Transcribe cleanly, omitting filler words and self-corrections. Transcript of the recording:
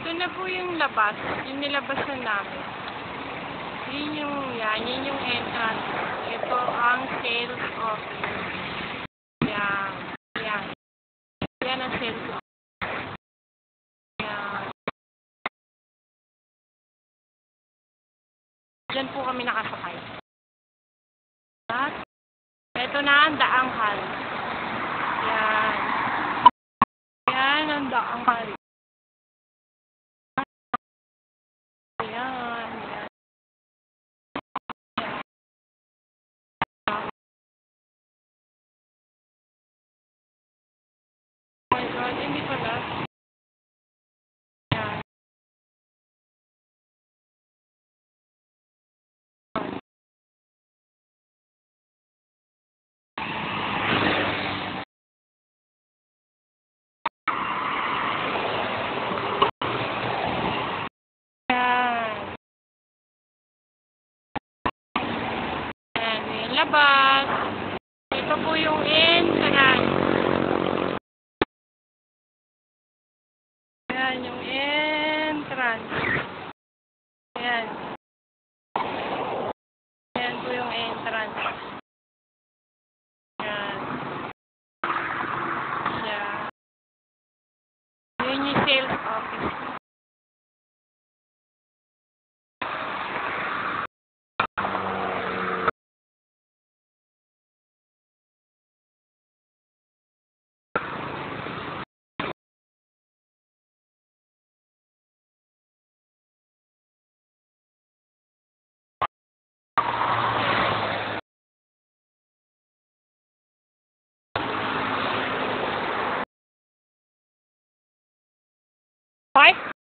Ito na po yung labas. Yung nilabasan namin. Yun yung entrance. Ito ang sales office. Yan. Yan. Yan ang sales office. Yan. Diyan po kami nakasakay. At ito na ang daanghal. Yan. Yan ang daanghal. Yan. Oh my God, hindi pala. Yan. Yan. Yung labas. Ito po yung entrance. Yan yung entrance. Yan. Yan po yung entrance. Yan. Yan. Yun yung sales office. Bye.